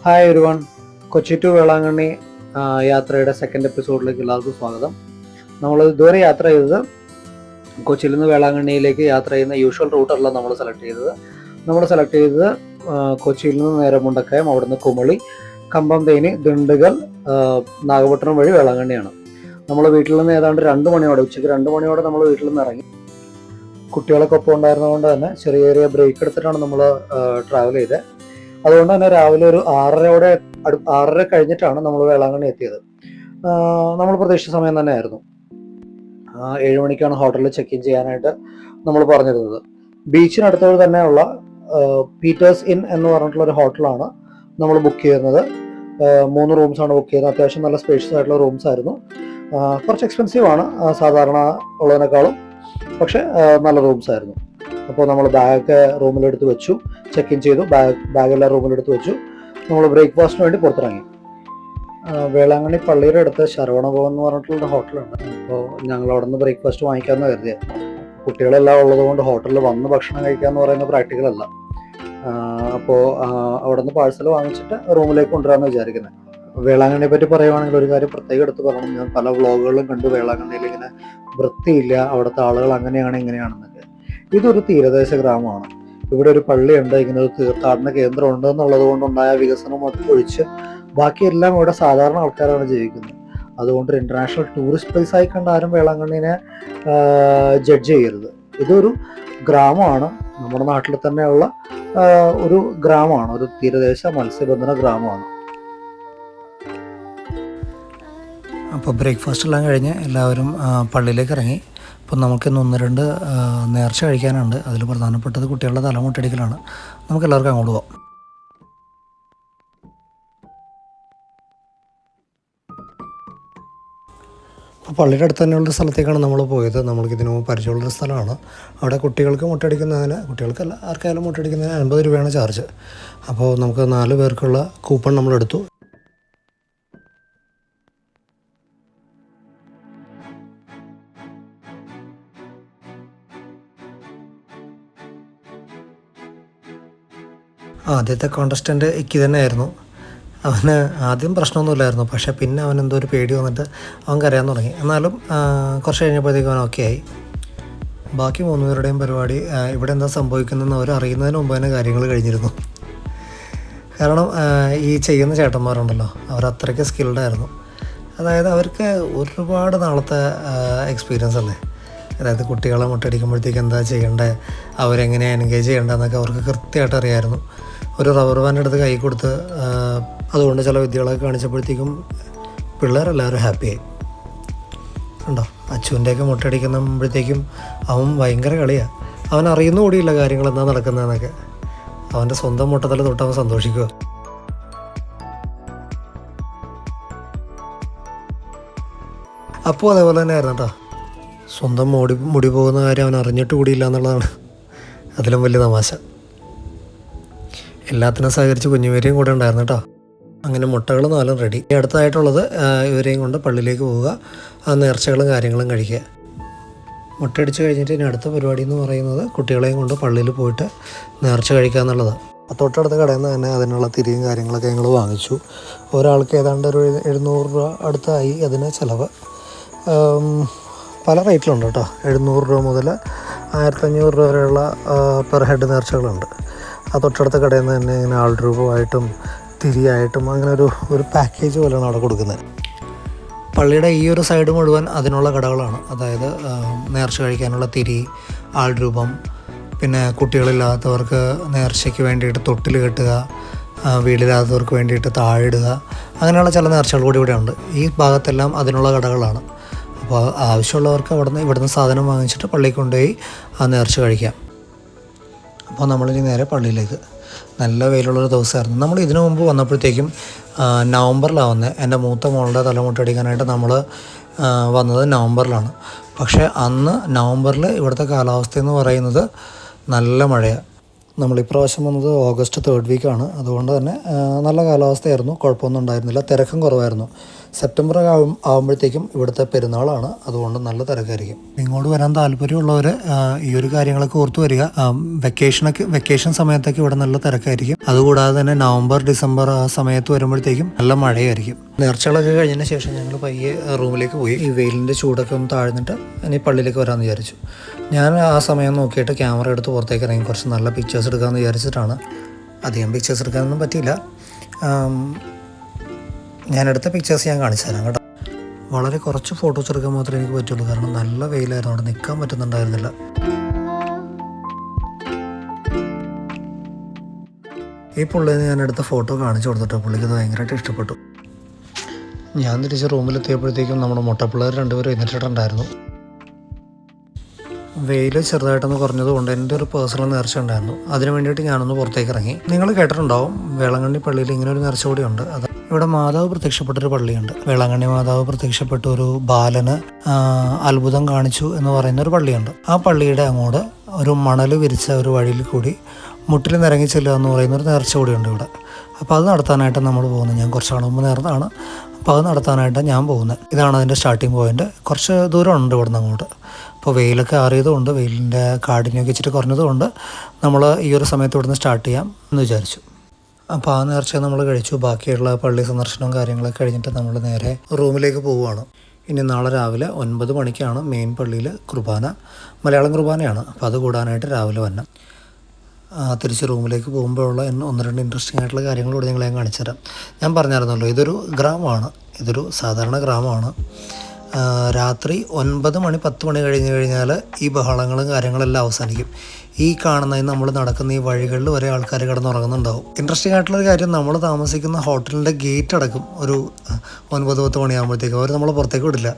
Hi everyone, Kochi to Velankanni യാത്രയുടെ second എപ്പിസോഡിലേക്ക് എല്ലാവർക്കും സ്വാഗതം. നമ്മൾ ഇതുവരെ യാത്ര ചെയ്തത് കൊച്ചിയിൽ നിന്ന് വേളാങ്കണ്ണിയിലേക്ക് യാത്ര ചെയ്യുന്ന യൂഷ്വൽ റൂട്ടല്ല നമ്മൾ സെലക്ട് ചെയ്തത് കൊച്ചിയിൽ നിന്ന് നേരെ മുണ്ടക്കയം, അവിടുന്ന് കുമളി, കമ്പം തേനി, ദിണ്ടുഗൽ, നാഗപട്ടണം വഴി വേളാങ്കണ്ണിയാണ്. നമ്മൾ വീട്ടിൽ നിന്ന് ഏതാണ്ട് ഉച്ചയ്ക്ക് 2 മണിയോടെ നമ്മൾ വീട്ടിൽ നിന്ന് ഇറങ്ങി. കുട്ടികളൊക്കെ ഒപ്പം ഉണ്ടായിരുന്നതുകൊണ്ട് തന്നെ ചെറിയ ചെറിയ ബ്രേക്ക് എടുത്തിട്ടാണ് നമ്മൾ ട്രാവൽ ചെയ്തത്. അതുകൊണ്ട് തന്നെ രാവിലെ ഒരു 6:30 കഴിഞ്ഞിട്ടാണ് നമ്മൾ വേളാങ്കണ്ണി എത്തിയത്. നമ്മൾ പ്രതീക്ഷിച്ച സമയം തന്നെയായിരുന്നു. 7 മണിക്കാണ് ഹോട്ടലിൽ ചെക്ക് ഇൻ ചെയ്യാനായിട്ട് നമ്മൾ പറഞ്ഞിരുന്നത്. ബീച്ചിനടുത്തോട് തന്നെയുള്ള പീറ്റേഴ്സ് ഇൻ എന്ന് പറഞ്ഞിട്ടുള്ള ഒരു ഹോട്ടലാണ് നമ്മൾ ബുക്ക് ചെയ്യുന്നത്. 3 റൂംസാണ് ബുക്ക് ചെയ്യുന്നത്. അത്യാവശ്യം നല്ല സ്പേഷ്യസ് ആയിട്ടുള്ള റൂംസ് ആയിരുന്നു. കുറച്ച് എക്സ്പെൻസീവ് ആണ് സാധാരണ ഉള്ളതിനേക്കാളും, പക്ഷെ നല്ല റൂംസ് ആയിരുന്നു. അപ്പോൾ നമ്മൾ ബാഗൊക്കെ റൂമിലെടുത്ത് വെച്ചു, ചെക്ക് ഇൻ ചെയ്തു, ബാഗെല്ലാം റൂമിലെടുത്ത് വെച്ചു. നമ്മൾ ബ്രേക്ക്ഫാസ്റ്റിന് വേണ്ടി പുറത്തിറങ്ങി. വേളാങ്കണ്ണി പള്ളിയുടെ അടുത്ത് ശരവണഭവൻ എന്ന് പറഞ്ഞിട്ടുള്ള ഹോട്ടലുണ്ട്. അപ്പോൾ ഞങ്ങൾ അവിടെ നിന്ന് ബ്രേക്ക്ഫാസ്റ്റ് വാങ്ങിക്കാമെന്ന് കരുതിയത്. കുട്ടികളെല്ലാം ഉള്ളതുകൊണ്ട് ഹോട്ടലിൽ വന്ന് ഭക്ഷണം കഴിക്കാമെന്ന് പറയുന്നത് പ്രാക്ടിക്കൽ അല്ല. അപ്പോൾ അവിടെ നിന്ന് പാഴ്സൽ വാങ്ങിച്ചിട്ട് റൂമിലേക്ക് കൊണ്ടുവരാമെന്ന് വിചാരിക്കുന്നത്. വേളാങ്കണ്ണിയെ പറ്റി പറയുവാണെങ്കിൽ ഒരു കാര്യം പ്രത്യേകം എടുത്ത് പറയണം. ഞാൻ പല വ്ളോഗുകളിലും കണ്ടു വേളാങ്കണ്ണിയിൽ ഇങ്ങനെ വൃത്തിയില്ല, അവിടുത്തെ ആളുകൾ അങ്ങനെയാണ് ഇങ്ങനെയാണെന്നൊക്കെ. ഇതൊരു തീരദേശ ഗ്രാമമാണ്. ഇവിടെ ഒരു പള്ളിയുണ്ട്, ഇങ്ങനെ ഒരു തീർത്ഥാടന കേന്ദ്രം ഉണ്ട് എന്നുള്ളത് കൊണ്ടുണ്ടായ വികസനം ഒഴിച്ച് ബാക്കിയെല്ലാം ഇവിടെ സാധാരണ ആൾക്കാരാണ് ജീവിക്കുന്നത്. അതുകൊണ്ട് ഒരു ഇന്റർനാഷണൽ ടൂറിസ്റ്റ് പ്ലേസ് ആയി കണ്ട ആരും വേളാങ്കണ്ണിനെ ജഡ്ജ് ചെയ്യരുത്. ഇതൊരു ഗ്രാമമാണ്, നമ്മുടെ നാട്ടിൽ തന്നെയുള്ള ഒരു ഗ്രാമമാണ്, ഒരു തീരദേശ മത്സ്യബന്ധന ഗ്രാമമാണ്. അപ്പോൾ ബ്രേക്ക്ഫാസ്റ്റ് എല്ലാം കഴിഞ്ഞ് എല്ലാവരും പള്ളിയിലേക്ക് ഇറങ്ങി. അപ്പം നമുക്കിന്ന് 1-2 നേർച്ച കഴിക്കാനുണ്ട്. അതിൽ പ്രധാനപ്പെട്ടത് കുട്ടികളുടെ തലമുട്ടടിക്കലാണ്. നമുക്ക് എല്ലാവർക്കും അങ്ങോട്ട് പോകാം. അപ്പോൾ പള്ളിയുടെ അടുത്ത് തന്നെയുള്ള സ്ഥലത്തേക്കാണ് നമ്മൾ പോയത്. നമ്മൾക്ക് ഇതിനു മുമ്പ് പരിചയമുള്ളൊരു സ്ഥലമാണ്. അവിടെ കുട്ടികൾക്ക് മുട്ടടിക്കുന്നതിന്, കുട്ടികൾക്കല്ല ആർക്കായാലും മുട്ടടിക്കുന്നതിന് 50 രൂപയാണ് ചാർജ്. അപ്പോൾ നമുക്ക് 4 പേർക്കുള്ള കൂപ്പൺ നമ്മളെടുത്തു. ആദ്യത്തെ കോണ്ടസ്റ്റൻ്റ് ഇക്കി തന്നെയായിരുന്നു. അവന് ആദ്യം പ്രശ്നമൊന്നുമില്ലായിരുന്നു, പക്ഷേ പിന്നെ അവൻ എന്തോ ഒരു പേടി വന്നിട്ട് അവൻ കരയാൻ തുടങ്ങി. എന്നാലും കുറച്ച് കഴിഞ്ഞപ്പോഴത്തേക്കും അവൻ ഓക്കെ ആയി. ബാക്കി 3 പേരുടെയും പരിപാടി ഇവിടെ എന്താ സംഭവിക്കുന്നതെന്ന് അവർ അറിയുന്നതിന് മുമ്പ് തന്നെ കാര്യങ്ങൾ കഴിഞ്ഞിരുന്നു. കാരണം ഈ ചെയ്യുന്ന ചേട്ടന്മാരുണ്ടല്ലോ, അവർ അത്രയ്ക്ക് സ്കിൽഡായിരുന്നു. അതായത് അവർക്ക് ഒരുപാട് നാളത്തെ എക്സ്പീരിയൻസ് അല്ലേ. അതായത് കുട്ടികളെ മുട്ടടിക്കുമ്പോഴത്തേക്ക് എന്താ ചെയ്യേണ്ടത്, അവരെങ്ങനെയാണ് എൻഗേജ് ചെയ്യേണ്ടതെന്നൊക്കെ അവർക്ക് കൃത്യമായിട്ട് അറിയാമായിരുന്നു. ഒരു റബ്ബർ ബാൻഡ് എടുത്ത് കൈ കൊടുത്ത് അതുകൊണ്ട് ചില വിദ്യകളൊക്കെ കാണിച്ചപ്പോഴത്തേക്കും പിള്ളേരെല്ലാവരും ഹാപ്പിയായി. ഉണ്ടോ, അച്ചുവിൻ്റെയൊക്കെ മുട്ടടിക്കുമ്പോഴത്തേക്കും അവൻ ഭയങ്കര കളിയാണ്. അവൻ അറിയുന്ന കൂടിയില്ല കാര്യങ്ങൾ എന്താ നടക്കുന്നതെന്നൊക്കെ. അവൻ്റെ സ്വന്തം മുട്ടത്തല തൊട്ട് അവൻ സന്തോഷിക്കുക. അപ്പോൾ അതേപോലെ തന്നെ ആയിരുന്നു കേട്ടോ. സ്വന്തം മുടി പോകുന്ന കാര്യം അവൻ അറിഞ്ഞിട്ട് കൂടിയില്ല എന്നുള്ളതാണ് അതിലും വലിയ തമാശ. എല്ലാത്തിനും സഹകരിച്ച് കുഞ്ഞുമേരിയും കൂടെ ഉണ്ടായിരുന്നു കേട്ടോ. അങ്ങനെ മുട്ടകൾ 4 റെഡി. അടുത്തതായിട്ടുള്ളത് ഇവരെയും കൊണ്ട് പള്ളിയിലേക്ക് പോവുക, ആ നേർച്ചകളും കാര്യങ്ങളും കഴിക്കുക. മുട്ടയടിച്ച് കഴിഞ്ഞിട്ട് ഇനി അടുത്ത പരിപാടി എന്ന് പറയുന്നത് കുട്ടികളെയും കൊണ്ട് പള്ളിയിൽ പോയിട്ട് നേർച്ച കഴിക്കുക എന്നുള്ളതാണ്. തൊട്ടടുത്ത കടയിൽ നിന്ന് തന്നെ അതിനുള്ള തിരിയും കാര്യങ്ങളൊക്കെ ഞങ്ങൾ വാങ്ങിച്ചു. ഒരാൾക്ക് ഏതാണ്ട് ഒരു 700 രൂപ അടുത്തായി അതിന് ചിലവ്. പല റേറ്റിലുണ്ട് കേട്ടോ. 700 രൂപ മുതൽ 1500 രൂപ വരെയുള്ള പെർ ഹെഡ് നേർച്ചകളുണ്ട്. ആ തൊട്ടടുത്ത കടയിൽ നിന്ന് തന്നെ ഇങ്ങനെ ആൾ രൂപമായിട്ടും തിരിയായിട്ടും അങ്ങനെ ഒരു പാക്കേജ് പോലെയാണ് അവിടെ കൊടുക്കുന്നത്. പള്ളിയുടെ ഈ ഒരു സൈഡ് മുഴുവൻ അതിനുള്ള കടകളാണ്. അതായത് നേർച്ച കഴിക്കാനുള്ള തിരി, ആൾ രൂപം, പിന്നെ കുട്ടികളില്ലാത്തവർക്ക് നേർച്ചയ്ക്ക് വേണ്ടിയിട്ട് തൊട്ടിൽ കെട്ടുക, വീടില്ലാത്തവർക്ക് വേണ്ടിയിട്ട് താഴിടുക, അങ്ങനെയുള്ള ചില നേർച്ചകൾ കൂടി ഇവിടെ ഉണ്ട്. ഈ ഭാഗത്തെല്ലാം അതിനുള്ള കടകളാണ്. അപ്പോൾ ആവശ്യമുള്ളവർക്ക് ഇവിടുന്ന് സാധനം വാങ്ങിച്ചിട്ട് പള്ളിയിൽ കൊണ്ടുപോയി ആ നേർച്ച കഴിക്കാം. അപ്പോൾ നമ്മളിനി നേരെ പള്ളിയിലേക്ക്. നല്ല വെയിലുള്ളൊരു ദിവസമായിരുന്നു. നമ്മൾ ഇതിനു മുമ്പ് വന്നപ്പോഴത്തേക്കും നവംബറിലാണ് വന്നത്. എൻ്റെ മൂത്ത മോളുടെ തലമുട്ടടിക്കാനായിട്ട് നമ്മൾ വന്നത് നവംബറിലാണ്. പക്ഷേ അന്ന് നവംബറിൽ ഇവിടുത്തെ കാലാവസ്ഥ എന്ന് പറയുന്നത് നല്ല മഴയാണ്. നമ്മളിപ്രാവശ്യം വന്നത് ഓഗസ്റ്റ് 3rd വീക്കാണ്. അതുകൊണ്ട് തന്നെ നല്ല കാലാവസ്ഥയായിരുന്നു, കുഴപ്പമൊന്നും ഉണ്ടായിരുന്നില്ല, തിരക്കും കുറവായിരുന്നു. സെപ്റ്റംബർ ആകുമ്പോഴത്തേക്കും ഇവിടുത്തെ പെരുന്നാളാണ്, അതുകൊണ്ട് നല്ല തിരക്കായിരിക്കും. ഇങ്ങോട്ട് വരാൻ താല്പര്യമുള്ളവർ ഈ ഒരു കാര്യങ്ങളൊക്കെ ഓർത്തു വരിക. വെക്കേഷൻ സമയത്തൊക്കെ ഇവിടെ നല്ല തിരക്കായിരിക്കും. അതുകൂടാതെ തന്നെ നവംബർ ഡിസംബർ ആ സമയത്ത് വരുമ്പോഴത്തേക്കും നല്ല മഴയായിരിക്കും. നേർച്ചകളൊക്കെ കഴിഞ്ഞതിന് ശേഷം ഞങ്ങൾ പയ്യെ റൂമിലേക്ക് പോയി. ഈ വെയിലിൻ്റെ ചൂടൊക്കെ ഒന്ന് താഴ്ന്നിട്ട് ഇനി പള്ളിയിലേക്ക് വരാമെന്ന് വിചാരിച്ചു. ഞാൻ ആ സമയം നോക്കിയിട്ട് ക്യാമറ എടുത്ത് പുറത്തേക്ക് ഇറങ്ങി കുറച്ച് നല്ല പിക്ചേഴ്സ് എടുക്കാമെന്ന് വിചാരിച്ചിട്ടാണ്. അധികം പിക്ചേഴ്സ് എടുക്കാനൊന്നും പറ്റിയില്ല. ഞാനെടുത്ത പിക്ചേഴ്സ് ഞാൻ കാണിച്ചു തരാം കേട്ടോ. വളരെ കുറച്ച് ഫോട്ടോസ് എടുക്കാൻ മാത്രമേ എനിക്ക് പറ്റുള്ളൂ, കാരണം നല്ല വെയിലായിരുന്നു, അവിടെ നിൽക്കാൻ പറ്റുന്നുണ്ടായിരുന്നില്ല. ഈ പുള്ളിന് ഞാൻ എടുത്ത ഫോട്ടോ കാണിച്ചു കൊടുത്തിട്ട് പുള്ളിക്ക് അത് ഭയങ്കരമായിട്ട് ഇഷ്ടപ്പെട്ടു. ഞാൻ തിരിച്ച് റൂമിലെത്തിയപ്പോഴത്തേക്കും നമ്മുടെ മുട്ടപ്പിള്ളേർ രണ്ടുപേരും എഴുന്നേറ്റിട്ടുണ്ടായിരുന്നു. വെയിൽ ചെറുതായിട്ടൊന്ന് കുറഞ്ഞതുകൊണ്ട് എൻ്റെ ഒരു പേഴ്സണൽ നേർച്ച ഉണ്ടായിരുന്നു. അതിന് വേണ്ടിയിട്ട് ഞാനൊന്ന് പുറത്തേക്ക് ഇറങ്ങി. നിങ്ങൾ കേട്ടിട്ടുണ്ടാവും, വേളാങ്കണ്ണി പള്ളിയിൽ ഇങ്ങനെ ഒരു നേർച്ച കൂടിയുണ്ട്. അത് ഇവിടെ മാതാവ് പ്രത്യക്ഷപ്പെട്ടൊരു പള്ളിയുണ്ട്. വേളാങ്കണ്ണി മാതാവ് പ്രത്യക്ഷപ്പെട്ട ഒരു ബാലന് അത്ഭുതം കാണിച്ചു എന്ന് പറയുന്ന ഒരു പള്ളിയുണ്ട്. ആ പള്ളിയുടെ അങ്ങോട്ട് ഒരു മണൽ വിരിച്ച ഒരു വഴിയിൽ കൂടി മുട്ടിൽ നിരങ്ങി ചെല്ലുക എന്ന് പറയുന്ന ഒരു നേർച്ച കൂടിയുണ്ട് ഇവിടെ. അപ്പോൾ അത് നടത്താനായിട്ട് നമ്മൾ പോകുന്നത്. ഞാൻ കുറച്ച് നാൾ മുമ്പ് നേർന്നതാണ്. അപ്പോൾ അത് നടത്താനായിട്ട് ഞാൻ പോകുന്നത്. ഇതാണ് അതിൻ്റെ സ്റ്റാർട്ടിങ് പോയിൻ്റ്. കുറച്ച് ദൂരമുണ്ട് ഇവിടെ നിന്ന് അങ്ങോട്ട്. അപ്പോൾ വെയിലൊക്കെ ആറിയതുകൊണ്ട്, വെയിലിൻ്റെ കാഠിന്യമൊക്കെ ഇച്ചിരി കുറഞ്ഞതുകൊണ്ട് നമ്മൾ ഈ ഒരു സമയത്ത് ഇവിടുന്ന് സ്റ്റാർട്ട് ചെയ്യാം എന്ന് വിചാരിച്ചു. അപ്പോൾ ആ നേർച്ച നമ്മൾ കഴിച്ചു. ബാക്കിയുള്ള പള്ളി സന്ദർശനവും കാര്യങ്ങളൊക്കെ കഴിഞ്ഞിട്ട് നമ്മൾ നേരെ റൂമിലേക്ക് പോവുകയാണ്. ഇനി നാളെ രാവിലെ 9 മണിക്കാണ് മെയിൻ പള്ളിയിൽ കുർബാന. മലയാളം കുർബാനയാണ്. അപ്പോൾ അത് കൂടാനായിട്ട് രാവിലെ വരണം. തിരിച്ച് റൂമിലേക്ക് പോകുമ്പോഴുള്ള 1-2 ഇൻട്രസ്റ്റിംഗ് ആയിട്ടുള്ള കാര്യങ്ങളോട് നിങ്ങളെ ഞാൻ കാണിച്ചു തരാം. ഞാൻ പറഞ്ഞായിരുന്നല്ലോ, ഇതൊരു ഗ്രാമമാണ്, ഇതൊരു സാധാരണ ഗ്രാമമാണ്. രാത്രി 9 മണി 10 മണി കഴിഞ്ഞ് കഴിഞ്ഞാൽ ഈ ബഹളങ്ങളും കാര്യങ്ങളെല്ലാം അവസാനിക്കും. ഈ കാണുന്ന നമ്മൾ നടക്കുന്ന ഈ വഴികളിൽ വരെ ആൾക്കാർ കിടന്നുറങ്ങുന്നുണ്ടാവും. ഇൻട്രസ്റ്റിംഗ് ആയിട്ടുള്ളൊരു കാര്യം, നമ്മൾ താമസിക്കുന്ന ഹോട്ടലിൻ്റെ ഗേറ്റ് അടക്കും ഒരു 9-10 മണിയാകുമ്പോഴത്തേക്കും അവർ നമ്മളെ പുറത്തേക്ക് വിടില്ല.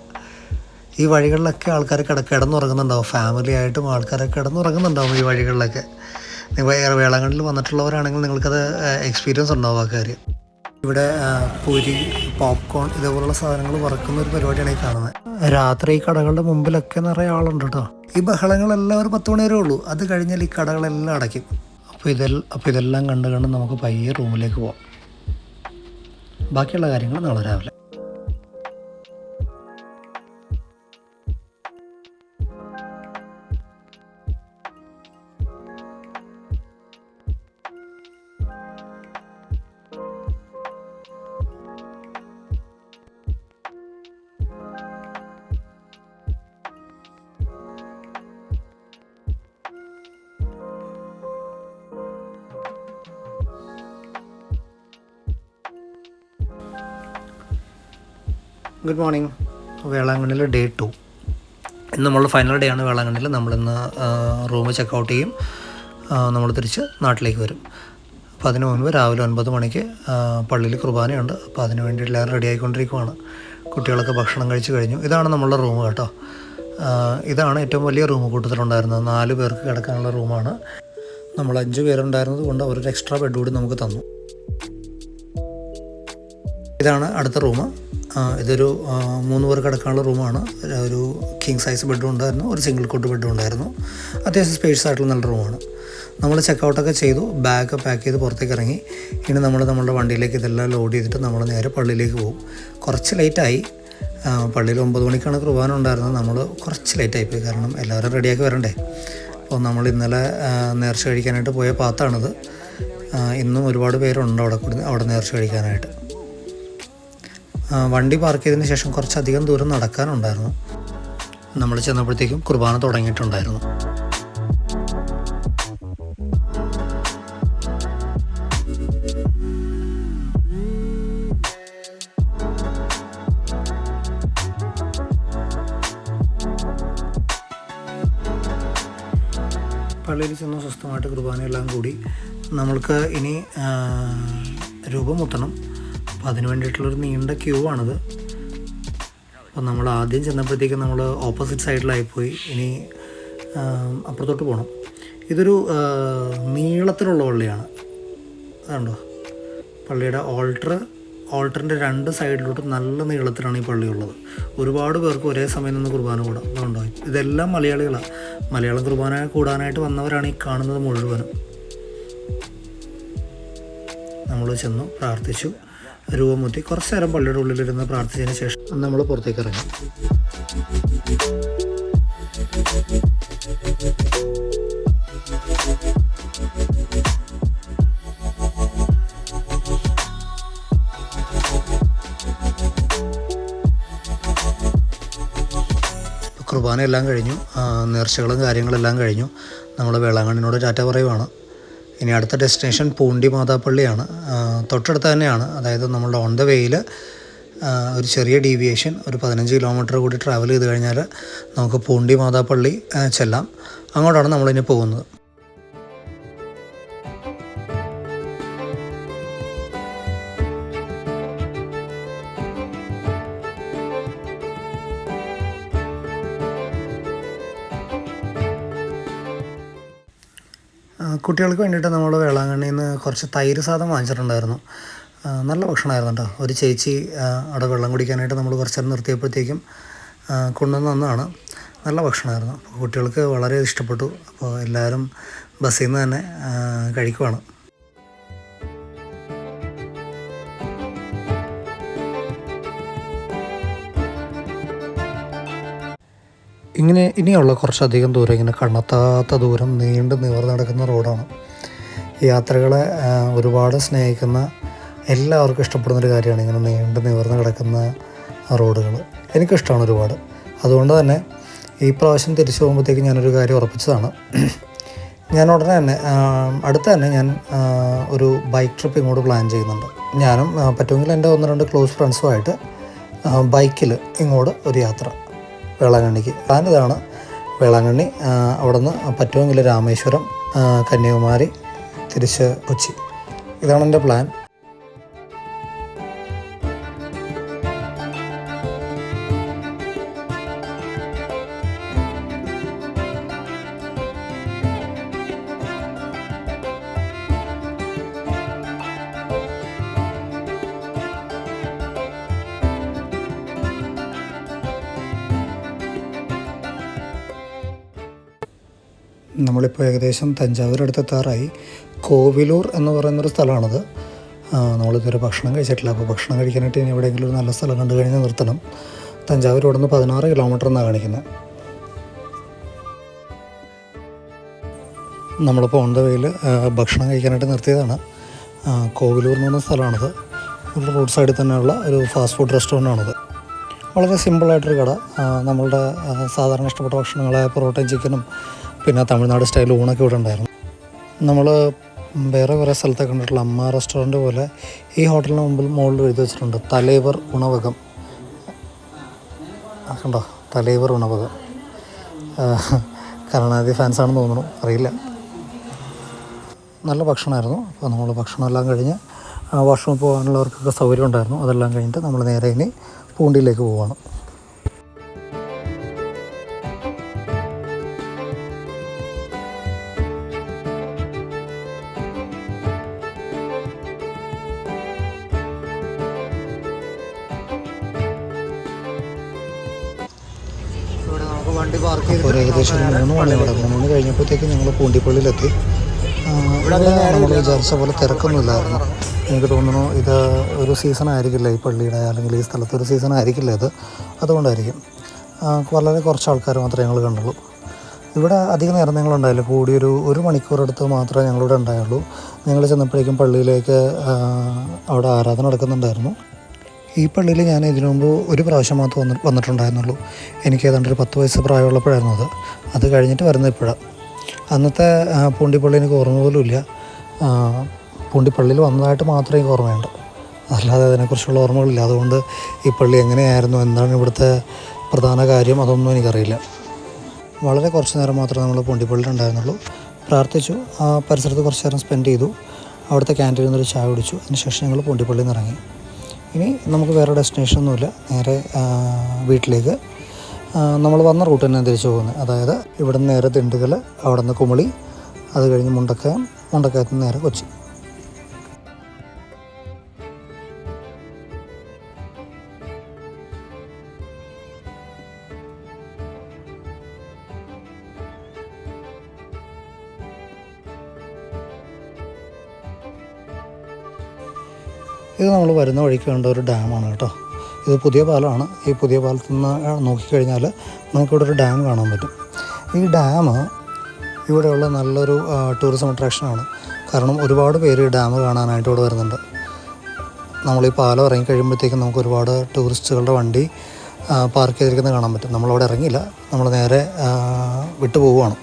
ഈ വഴികളിലൊക്കെ ആൾക്കാർ കിടന്നുറങ്ങുന്നുണ്ടാവും. ഫാമിലി ആയിട്ടും ആൾക്കാരൊക്കെ കിടന്നുറങ്ങുന്നുണ്ടാവും ഈ വഴികളിലൊക്കെ. വേളാങ്കണ്ണിയിൽ വന്നിട്ടുള്ളവരാണെങ്കിൽ നിങ്ങൾക്കത് എക്സ്പീരിയൻസ് ഉണ്ടാവും ആ കാര്യം. ഇവിടെ പൊരി, പോപ്കോൺ ഇതേപോലുള്ള സാധനങ്ങൾ വറക്കുന്ന ഒരു പരിപാടിയാണ് ഈ കാണുന്നത്. രാത്രി ഈ കടകളുടെ മുമ്പിലൊക്കെ നിറയെ ആളുണ്ട് കേട്ടോ. ഈ ബഹളങ്ങളെല്ലാം ഒരു 10 മണി വരെ ഉള്ളൂ. അത് കഴിഞ്ഞാൽ ഈ കടകളെല്ലാം അടയ്ക്കും. അപ്പോൾ ഇതെല്ലാം കണ്ട് നമുക്ക് പയ്യെ റൂമിലേക്ക് പോവാം. ബാക്കിയുള്ള കാര്യങ്ങൾ നാളെ രാവിലെ. Good morning. വേളാങ്കണ്ണിയിൽ ഡേ 2. ഇന്ന് നമ്മളുടെ ഫൈനൽ ഡേ ആണ് വേളാങ്കണ്ണിയിൽ. നമ്മളിന്ന് റൂം ചെക്കൗട്ട് ചെയ്യും. നമ്മൾ തിരിച്ച് നാട്ടിലേക്ക് വരും. അപ്പോൾ അതിന് മുൻപ് രാവിലെ 9 മണിക്ക് പള്ളിയിൽ കുർബാനയുണ്ട്. അപ്പോൾ അതിന് വേണ്ടി എല്ലാവരും റെഡി ആയിക്കൊണ്ടിരിക്കുവാണ്. കുട്ടികളൊക്കെ ഭക്ഷണം കഴിച്ച് കഴിഞ്ഞു. ഇതാണ് നമ്മളുടെ റൂം കേട്ടോ. ഇതാണ് ഏറ്റവും വലിയ റൂം കൂട്ടത്തിലുണ്ടായിരുന്നത്. 4 പേർക്ക് കിടക്കാനുള്ള റൂമാണ്. നമ്മൾ 5 പേരുണ്ടായിരുന്നത് കൊണ്ട് അവരൊരു എക്സ്ട്രാ ബെഡ് കൂടി നമുക്ക് തന്നു. ഇതാണ് അടുത്ത റൂം. ഇതൊരു 3 പേർ കിടക്കാനുള്ള റൂമാണ്. ഒരു കിങ് സൈസ് ബെഡും ഉണ്ടായിരുന്നു, ഒരു സിംഗിൾ കോട്ട് ബെഡും ഉണ്ടായിരുന്നു. അത്യാവശ്യം സ്പേഷ്യസ് ആയിട്ടുള്ള നല്ല റൂമാണ്. നമ്മൾ ചെക്കൗട്ടൊക്കെ ചെയ്തു, ബാഗ് പാക്ക് ചെയ്ത് പുറത്തേക്ക് ഇറങ്ങി. ഇനി നമ്മളുടെ വണ്ടിയിലേക്ക് ഇതെല്ലാം ലോഡ് ചെയ്തിട്ട് നമ്മൾ നേരെ പള്ളിയിലേക്ക് പോകും. കുറച്ച് ലേറ്റായി. പള്ളിയിൽ 9 മണിക്കാണ് കുർബാന ഉണ്ടായിരുന്നത്. നമ്മൾ കുറച്ച് ലേറ്റായിപ്പോയി, കാരണം എല്ലാവരും റെഡിയാക്കി വരണ്ടേ. അപ്പോൾ നമ്മൾ ഇന്നലെ നേർച്ച കഴിക്കാനായിട്ട് പോയ പാത്താണിത്. ഇന്നും ഒരുപാട് പേരുണ്ട് അവിടെ നേർച്ച കഴിക്കാനായിട്ട്. വണ്ടി പാർക്ക് ചെയ്തതിന് ശേഷം കുറച്ചധികം ദൂരം നടക്കാനുണ്ടായിരുന്നു. നമ്മൾ ചെന്നപ്പോഴത്തേക്കും കുർബാന തുടങ്ങിയിട്ടുണ്ടായിരുന്നു. പള്ളിയിൽ ചെന്ന് സ്വസ്ഥമായിട്ട് കുർബാനയെല്ലാം കൂടി നമ്മൾക്ക് ഇനി രൂപമുത്തണം. അപ്പോൾ അതിന് വേണ്ടിയിട്ടുള്ളൊരു നീണ്ട ക്യൂ ആണിത്. അപ്പോൾ നമ്മൾ ആദ്യം ചെന്നപ്പോഴത്തേക്കും നമ്മൾ ഓപ്പോസിറ്റ് സൈഡിലായിപ്പോയി. ഇനി അപ്പുറത്തോട്ട് പോകണം. ഇതൊരു നീളത്തിലുള്ള പള്ളിയാണ്. അതുണ്ടോ, പള്ളിയുടെ ഓൾട്ടറിൻ്റെ 2 സൈഡിലോട്ട് നല്ല നീളത്തിലാണ് ഈ പള്ളിയുള്ളത്. ഒരുപാട് പേർക്ക് ഒരേ സമയം നിന്ന് കുർബാന കൂടാം. അതുകൊണ്ടോ, ഇതെല്ലാം മലയാളികളാണ്. മലയാളം കുർബാന കൂടാനായിട്ട് വന്നവരാണ് ഈ കാണുന്നത് മുഴുവനും. നമ്മൾ ചെന്നു പ്രാർത്ഥിച്ചു, രൂപമുത്തി കുറച്ച് നേരം പള്ളിയുടെ ഉള്ളിലിരുന്ന് പ്രാർത്ഥിച്ചതിന് ശേഷം നമ്മൾ പുറത്തേക്ക് ഇറങ്ങി. കുർബാന എല്ലാം കഴിഞ്ഞു, നേർച്ചകളും കാര്യങ്ങളെല്ലാം കഴിഞ്ഞു. നമ്മൾ വേളാങ്കണ്ണിനോട് ടാറ്റ പറയുവാണ്. ഇനി അടുത്ത ഡെസ്റ്റിനേഷൻ പൂണ്ടി മാതാപ്പള്ളിയാണ്. തൊട്ടടുത്ത് തന്നെയാണ്. അതായത് നമ്മളുടെ ഓൺ ദ വേയിൽ ഒരു ചെറിയ ഡീവിയേഷൻ, ഒരു 15 കിലോമീറ്റർ കൂടി ട്രാവൽ ചെയ്ത് കഴിഞ്ഞാൽ നമുക്ക് പൂണ്ടി മാതാപ്പള്ളി ചെല്ലാം. അങ്ങോട്ടാണ് നമ്മളിനി പോകുന്നത്. കുട്ടികൾക്ക് വേണ്ടിയിട്ട് നമ്മൾ വേളാങ്കണ്ണിയിൽ നിന്ന് കുറച്ച് തൈര് സാധം വാങ്ങിച്ചിട്ടുണ്ടായിരുന്നു. നല്ല ഭക്ഷണമായിരുന്നു കേട്ടോ. ഒരു ചേച്ചി അവിടെ വെള്ളം കുടിക്കാനായിട്ട് നമ്മൾ കുറച്ച് നേരം നിർത്തിയപ്പോഴത്തേക്കും കൊണ്ടുവന്ന് തന്നതാണ്. നല്ല ഭക്ഷണമായിരുന്നു. അപ്പോൾ കുട്ടികൾക്ക് വളരെ ഇഷ്ടപ്പെട്ടു. അപ്പോൾ എല്ലാവരും ബസ്സിൽ നിന്ന് തന്നെ കഴിക്കുവാണ്. ഇനിയുള്ള കുറച്ചധികം ദൂരം ഇങ്ങനെ കണ്ണെത്താത്ത ദൂരം നീണ്ടു നിവർന്ന് നടക്കുന്ന റോഡാണ്. യാത്രകളെ ഒരുപാട് സ്നേഹിക്കുന്ന എല്ലാവർക്കും ഇഷ്ടപ്പെടുന്നൊരു കാര്യമാണ് ഇങ്ങനെ നീണ്ടു നിവർന്ന് കിടക്കുന്ന റോഡുകൾ. എനിക്കിഷ്ടമാണ് ഒരുപാട്. അതുകൊണ്ട് തന്നെ ഈ പ്രാവശ്യം തിരിച്ചു പോകുമ്പോഴത്തേക്ക് ഞാനൊരു കാര്യം ഉറപ്പിച്ചതാണ്. ഞാൻ ഉടനെ തന്നെ അടുത്ത് തന്നെ ഞാൻ ഒരു ബൈക്ക് ട്രിപ്പ് ഇങ്ങോട്ട് പ്ലാൻ ചെയ്യുന്നുണ്ട്. ഞാനും പറ്റുമെങ്കിൽ എൻ്റെ 1-2 ക്ലോസ് ഫ്രണ്ട്സുമായിട്ട് ബൈക്കിൽ ഇങ്ങോട്ട് ഒരു യാത്ര വേളാങ്കണ്ണിക്ക്. പ്ലാൻ ഇതാണ്: വേളാങ്കണ്ണി, അവിടെ നിന്ന് പറ്റുമെങ്കിൽ രാമേശ്വരം, കന്യാകുമാരി, തിരിച്ച് കൊച്ചി. ഇതാണ് എൻ്റെ പ്ലാൻ. നമ്മളിപ്പോൾ ഏകദേശം തഞ്ചാവൂർ അടുത്തെത്താറായി. കോവിലൂർ എന്ന് പറയുന്നൊരു സ്ഥലമാണത്. നമ്മളിതുവരെ ഭക്ഷണം കഴിച്ചിട്ടില്ല. അപ്പോൾ ഭക്ഷണം കഴിക്കാനായിട്ട് ഇനി എവിടെയെങ്കിലും ഒരു നല്ല സ്ഥലം കണ്ടു കഴിഞ്ഞാൽ നിർത്തണം. തഞ്ചാവൂർ ഇവിടെ നിന്ന് 16 കിലോമീറ്റർ എന്നാണ് കാണിക്കുന്നത്. നമ്മളിപ്പോൾ ഓൺ ദ വേയിൽ ഭക്ഷണം കഴിക്കാനായിട്ട് നിർത്തിയതാണ്. കോവിലൂർ എന്ന് പറഞ്ഞ സ്ഥലമാണത്. ഇവിടെ റോഡ് സൈഡിൽ തന്നെയുള്ള ഒരു ഫാസ്റ്റ് ഫുഡ് റെസ്റ്റോറൻ്റാണത്. വളരെ സിമ്പിളായിട്ടൊരു കട. നമ്മളുടെ സാധാരണ ഇഷ്ടപ്പെട്ട ഭക്ഷണങ്ങളായ പൊറോട്ടയും ചിക്കനും പിന്നെ തമിഴ്നാട് സ്റ്റൈൽ ഊണൊക്കെ ഇവിടെ ഉണ്ടായിരുന്നു. നമ്മൾ വേറെ കുറേ സ്ഥലത്തെ കണ്ടിട്ടുള്ള അമ്മ റെസ്റ്റോറൻറ്റ് പോലെ ഈ ഹോട്ടലിന് മുകളിൽ എഴുതി വെച്ചിട്ടുണ്ട് തലൈവർ ഉണവകം. കണ്ടോ, തലൈവർ ഉണവകം. കരുണാനിധി ഫാൻസാണെന്ന് തോന്നുന്നു, അറിയില്ല. നല്ല ഭക്ഷണമായിരുന്നു. അപ്പോൾ നമ്മൾ ഭക്ഷണമെല്ലാം കഴിഞ്ഞ് വാഷ്റൂമിൽ പോകാനുള്ളവർക്കൊക്കെ സൗകര്യം ഉണ്ടായിരുന്നു. അതെല്ലാം കഴിഞ്ഞിട്ട് നമ്മൾ നേരെ ഇനി പൂണ്ടിയിലേക്ക് പോവുകയാണ്. അപ്പോൾ ഏകദേശം ഒരു 3 മണി അവിടെ 3 മണി കഴിഞ്ഞപ്പോഴത്തേക്ക് ഞങ്ങൾ പൂണ്ടിപ്പള്ളിയിലെത്തി. ഇവിടെ നമ്മൾ വിചാരിച്ച പോലെ തിരക്കൊന്നുമില്ലായിരുന്നു. എനിക്ക് തോന്നുന്നു ഇത് ഒരു സീസൺ ആയിരിക്കില്ല ഈ പള്ളിയുടെ, അല്ലെങ്കിൽ ഈ സ്ഥലത്ത് ഒരു സീസൺ ആയിരിക്കില്ല ഇത്. അതുകൊണ്ടായിരിക്കും വളരെ കുറച്ച് ആൾക്കാർ മാത്രമേ ഞങ്ങൾ കണ്ടുള്ളൂ. ഇവിടെ അധികം നേരം ഞങ്ങളുണ്ടായില്ല. കൂടി ഒരു മണിക്കൂർ അടുത്ത് മാത്രമേ ഞങ്ങളിവിടെ ഉണ്ടായുള്ളൂ. ഞങ്ങൾ ചെന്നപ്പോഴേക്കും പള്ളിയിലേക്ക് അവിടെ ആരാധന നടക്കുന്നുണ്ടായിരുന്നു. ഈ പള്ളിയിൽ ഞാൻ ഇതിനു മുമ്പ് ഒരു പ്രാവശ്യം മാത്രം വന്നിട്ടുണ്ടായിരുന്നുള്ളൂ. എനിക്ക് ഏതാണ്ട് ഒരു 10 വയസ്സ് പ്രായമുള്ളപ്പോഴായിരുന്നു അത് കഴിഞ്ഞിട്ട് വരുന്നത് ഇപ്പോഴാണ്. അന്നത്തെ പൂണ്ടിപ്പള്ളി എനിക്ക് ഓർമ്മ പോലും ഇല്ല. പൂണ്ടിപ്പള്ളിയിൽ വന്നതായിട്ട് മാത്രമേ എനിക്ക് ഓർമ്മയുണ്ട്, അല്ലാതെ അതിനെക്കുറിച്ചുള്ള ഓർമ്മകളില്ല. അതുകൊണ്ട് ഈ പള്ളി എങ്ങനെയായിരുന്നു, എന്താണ് ഇവിടുത്തെ പ്രധാന കാര്യം, അതൊന്നും എനിക്കറിയില്ല. വളരെ കുറച്ച് നേരം മാത്രമേ നമ്മൾ പൂണ്ടിപ്പള്ളിയിൽ ഉണ്ടായിരുന്നുള്ളൂ. പ്രാർത്ഥിച്ചു, ആ പരിസരത്ത് കുറച്ച് നേരം സ്പെൻഡ് ചെയ്തു. അവിടുത്തെ ക്യാൻറ്റീനിൽ നിന്നൊരു ചായ കുടിച്ചു. അതിനുശേഷം ഞങ്ങൾ പൂണ്ടിപ്പള്ളിയിൽ നിന്ന് ഇറങ്ങി. ഇനി നമുക്ക് വേറെ ഡെസ്റ്റിനേഷനൊന്നുമില്ല, നേരെ വീട്ടിലേക്ക്. നമ്മൾ വന്ന റൂട്ട് തന്നെ തിരിച്ചു പോകുന്നത്. അതായത് ഇവിടെ നിന്ന് നേരെ ദിണ്ടുകൽ, അവിടെ നിന്ന് കുമളി, അത് കഴിഞ്ഞ് മുണ്ടക്കയത്ത് നിന്ന് നേരെ കൊച്ചി. ഇത് നമ്മൾ വരുന്ന വഴിക്ക് കണ്ട ഒരു ഡാമാണ് കേട്ടോ. ഇത് പുതിയ പാലമാണ്. ഈ പുതിയ പാലത്തിൽ നിന്ന് നോക്കിക്കഴിഞ്ഞാൽ നമുക്കിവിടെ ഒരു ഡാം കാണാൻ പറ്റും. ഈ ഡാം ഇവിടെയുള്ള നല്ലൊരു ടൂറിസം അട്രാക്ഷനാണ്. കാരണം ഒരുപാട് പേര് ഈ ഡാം കാണാനായിട്ട് ഇവിടെ വരുന്നുണ്ട്. നമ്മളീ പാലം ഇറങ്ങിക്കഴിയുമ്പോഴത്തേക്കും നമുക്ക് ഒരുപാട് ടൂറിസ്റ്റുകളുടെ വണ്ടി പാർക്ക് ചെയ്തിരിക്കുന്നത് കാണാൻ പറ്റും. നമ്മളവിടെ ഇറങ്ങിയില്ല, നമ്മൾ നേരെ വിട്ടു പോവുകയാണ്.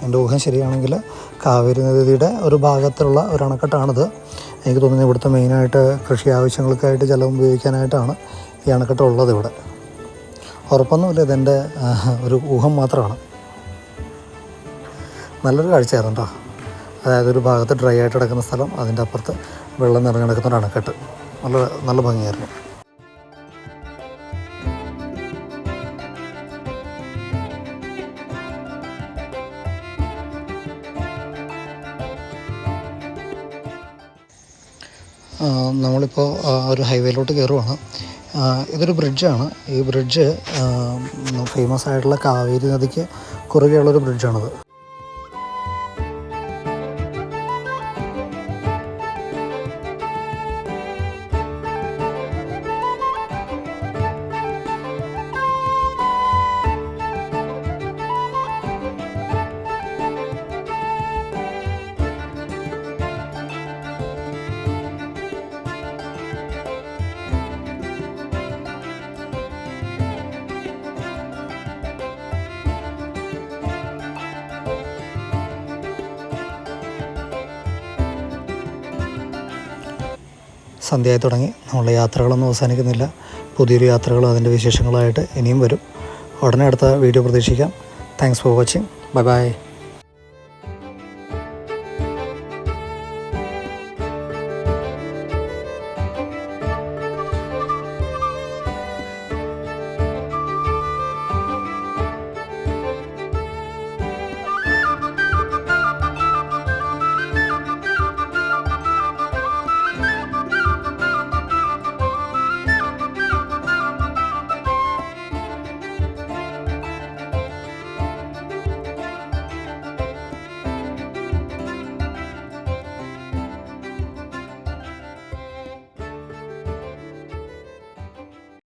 എൻ്റെ ഊഹം ശരിയാണെങ്കിൽ കാവേരി നദിയുടെ ഒരു ഭാഗത്തുള്ള ഒരു അണക്കെട്ടാണിത്. എനിക്ക് തോന്നുന്നു ഇവിടുത്തെ മെയിനായിട്ട് കൃഷി ആവശ്യങ്ങൾക്കായിട്ട് ജലം ഉപയോഗിക്കാനായിട്ടാണ് ഈ അണക്കെട്ട് ഉള്ളത് ഇവിടെ. ഉറപ്പൊന്നുമില്ല, ഇതെൻ്റെ ഒരു ഊഹം മാത്രമാണ്. നല്ലൊരു കാഴ്ചയായിരുന്നു കേട്ടോ. അതായത് ഒരു ഭാഗത്ത് ഡ്രൈ ആയിട്ട് കിടക്കുന്ന സ്ഥലം, അതിൻ്റെ അപ്പുറത്ത് വെള്ളം നിറഞ്ഞു കിടക്കുന്ന ഒരു അണക്കെട്ട്. നല്ല ഭംഗിയായിരുന്നു. നമ്മളിപ്പോൾ ഒരു ഹൈവേയിലോട്ട് കയറുവാണ്. ഇതൊരു ബ്രിഡ്ജാണ്. ഈ ബ്രിഡ്ജ് ഫേമസ് ആയിട്ടുള്ള കാവേരി നദിക്ക് കുറുകെയുള്ളൊരു ബ്രിഡ്ജാണിത്. സന്ധ്യയായി തുടങ്ങി. നമ്മളുടെ യാത്രകളൊന്നും അവസാനിക്കുന്നില്ല. പുതിയൊരു യാത്രകളും അതിൻ്റെ വിശേഷങ്ങളായിട്ട് ഇനിയും വരും. ഉടനെ അടുത്ത വീഡിയോ പ്രതീക്ഷിക്കാം. Thanks for watching. Bye bye.